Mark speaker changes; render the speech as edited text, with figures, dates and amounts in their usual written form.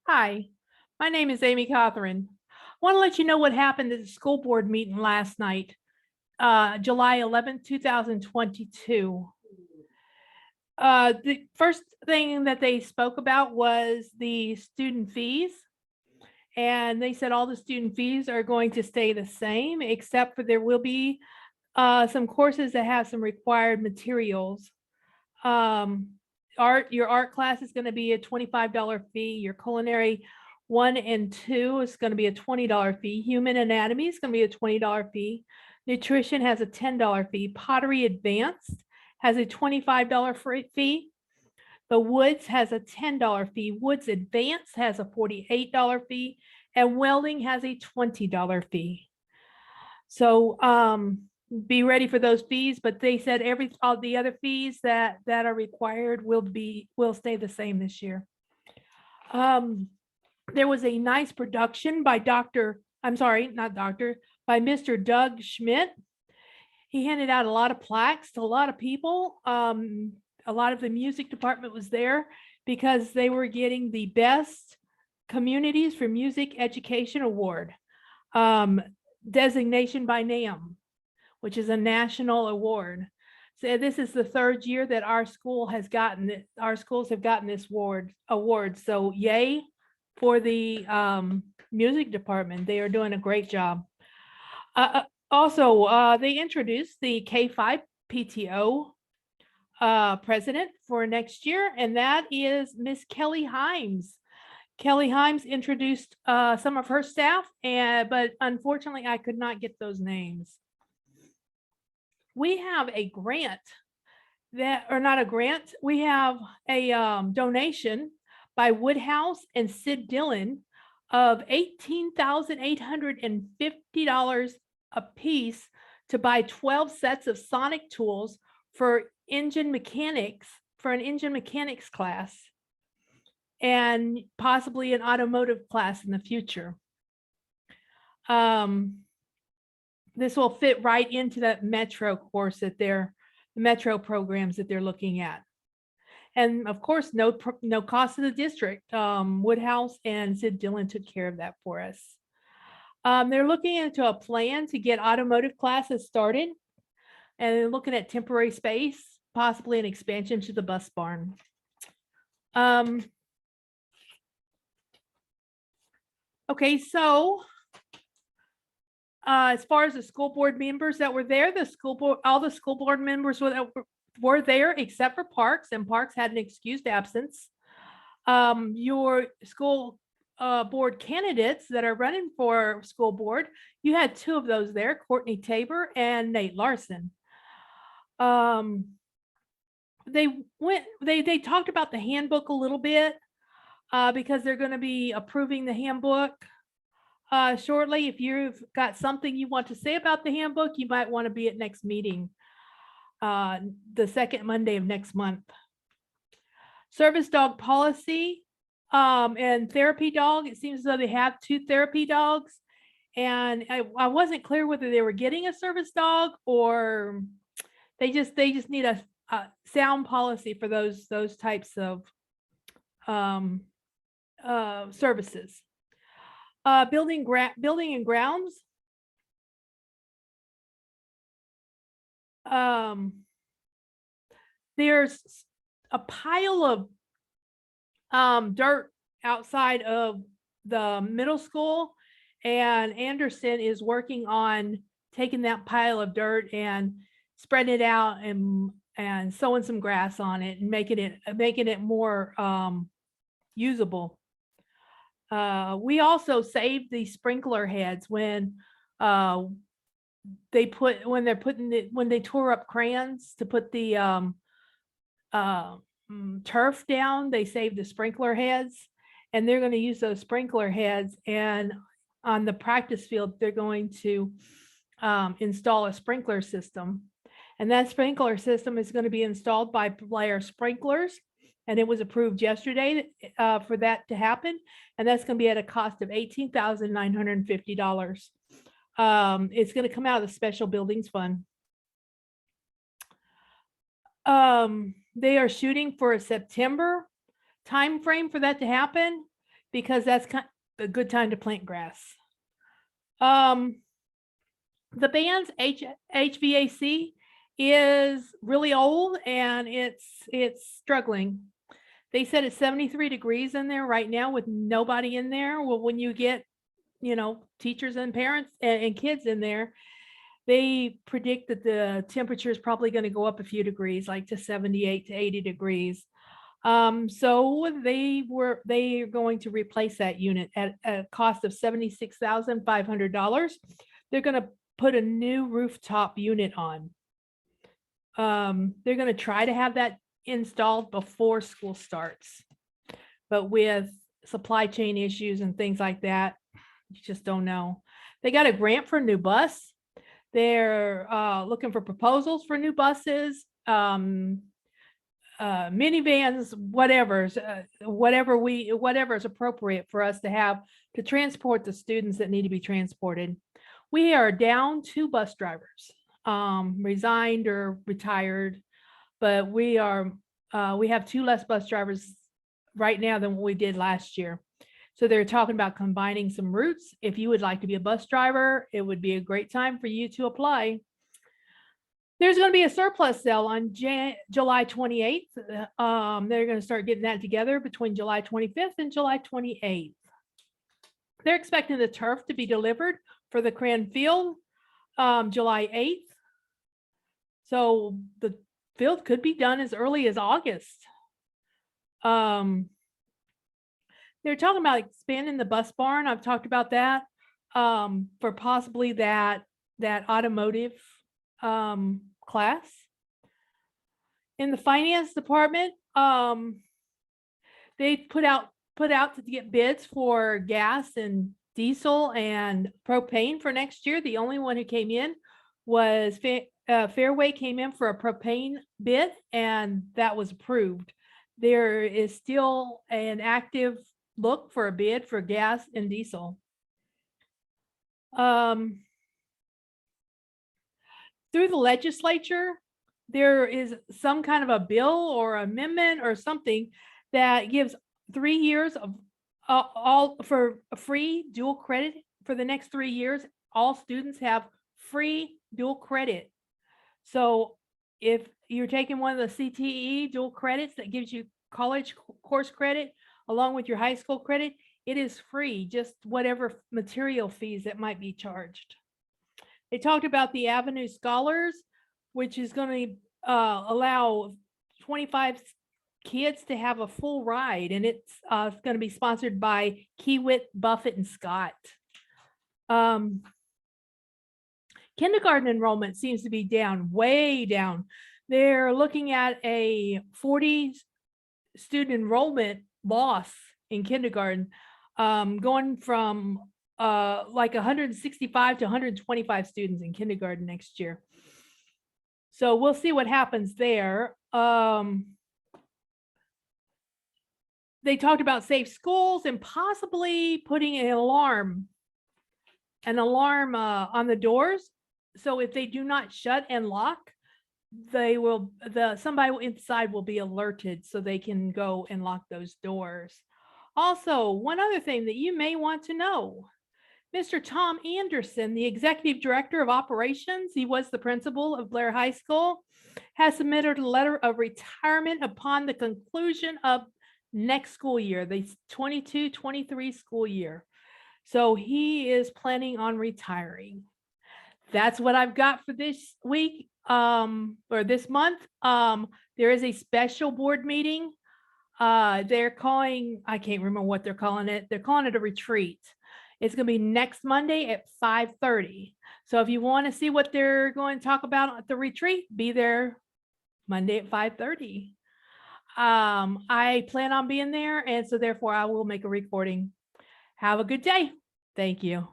Speaker 1: Hi, my name is Amy Catherine. I want to let you know what happened at the school board meeting last night, July 11th, 2022. The first thing that they spoke about was the student fees. And they said all the student fees are going to stay the same, except for there will be some courses that have some required materials. Um, your art class is going to be a $25 fee. Your culinary 1 and 2 is going to be a $20 fee. Human anatomy is going to be a $20 fee. Nutrition has a $10 fee. Pottery advanced has a $25 fee. The woods has a $10 fee. Woods advanced has a $48 fee, and welding has a $20 fee. So be ready for those fees, but they said all the other fees that are required will stay the same this year. There was a nice production by by Mr. Doug Schmidt. He handed out a lot of plaques to a lot of people. A lot of the music department was there because they were getting the best communities for music education award. Designation by NAM, which is a national award. So this is the third year that our schools have gotten this award. So yay for the music department. They are doing a great job. Also, they introduced the K-5 PTO president for next year, and that is Miss Kelly Himes. Kelly Himes introduced some of her staff, but unfortunately, I could not get those names. We have a grant not a grant, we have a donation by Woodhouse and Sid Dillon of $18,850 a piece to buy 12 sets of sonic tools for an engine mechanics class, and possibly an automotive class in the future. This will fit right into that Metro course that the Metro programs that they're looking at. And of course, no cost to the district. Woodhouse and Sid Dillon took care of that for us. They're looking into a plan to get automotive classes started, and they're looking at temporary space, possibly an expansion to the bus barn. Okay, so as far as the school board members that were there, all the school board members were there except for Parks, and Parks had an excused absence. Your school board candidates that are running for school board, you had two of those there, Courtney Tabor and Nate Larson. They talked about the handbook a little bit because they're going to be approving the handbook shortly. If you've got something you want to say about the handbook, you might want to be at next meeting, the second Monday of next month. Service dog policy and therapy dog. It seems as though they have two therapy dogs, and I wasn't clear whether they were getting a service dog or they just need a sound policy for those types of services. Building and grounds. There's a pile of dirt outside of the middle school, and Anderson is working on taking that pile of dirt and spreading it out and sowing some grass on it and making it more usable. We also saved the sprinkler heads when they tore up crayons to put the turf down. They saved the sprinkler heads, and they're going to use those sprinkler heads, and on the practice field they're going to install a sprinkler system, and that sprinkler system is going to be installed by Blair Sprinklers, and it was approved yesterday for that to happen, and that's going to be at a cost of $18,950. It's going to come out of the special buildings fund. They are shooting for a September time frame for that to happen. because that's a good time to plant grass. Um, the band's HVAC is really old and it's struggling. They said it's 73 degrees in there right now with nobody in there. Well, when you get, teachers and parents and kids in there, they predict that the temperature is probably going to go up a few degrees, like to 78 to 80 degrees. So they are going to replace that unit at a cost of $76,500. They're going to put a new rooftop unit on. They're going to try to have that installed before school starts, but with supply chain issues and things like that, you just don't know. They got a grant for a new bus. They're looking for proposals for new buses, minivans, whatever is appropriate for us to have to transport the students that need to be transported. We are down 2 bus drivers, resigned or retired, but we have 2 less bus drivers right now than what we did last year. So they're talking about combining some routes. If you would like to be a bus driver, it would be a great time for you to apply. There's going to be a surplus sale on July 28th. They're going to start getting that together between July 25th and July 28th. They're expecting the turf to be delivered for the Cran Field July 8th. So the field could be done as early as August. They're talking about expanding the bus barn. I've talked about that for possibly that automotive class. In the finance department, they put out to get bids for gas and diesel and propane for next year. The only one who came in was Fairway came in for a propane bid, and that was approved. There is still an active look for a bid for gas and diesel. Through the legislature, there is some kind of a bill or amendment or something that gives 3 years of all for free dual credit for the next 3 years. All students have free dual credit. So if you're taking one of the CTE dual credits that gives you college course credit along with your high school credit, it is free, just whatever material fees that might be charged. They talked about the Avenue Scholars, which is going to allow 25 kids to have a full ride, and it's going to be sponsored by Kiewit, Buffett, and Scott. Kindergarten enrollment seems to be down, way down. They're looking at a 40 student enrollment loss in kindergarten, going from like 165 to 125 students in kindergarten next year. So we'll see what happens there. They talked about safe schools and possibly putting an alarm on the doors. So if they do not shut and lock, somebody inside will be alerted so they can go and lock those doors. Also, one other thing that you may want to know, Mr. Tom Anderson, the executive director of operations, he was the principal of Blair High School, has submitted a letter of retirement upon the conclusion of next school year, the 22-23 school year. So he is planning on retiring. That's what I've got for this week, or this month. There is a special board meeting. They're calling, I can't remember what they're calling it. They're calling it a retreat. It's going to be next Monday at 5:30. So if you want to see what they're going to talk about at the retreat, be there Monday at 5:30. I plan on being there, and so therefore I will make a recording. Have a good day. Thank you.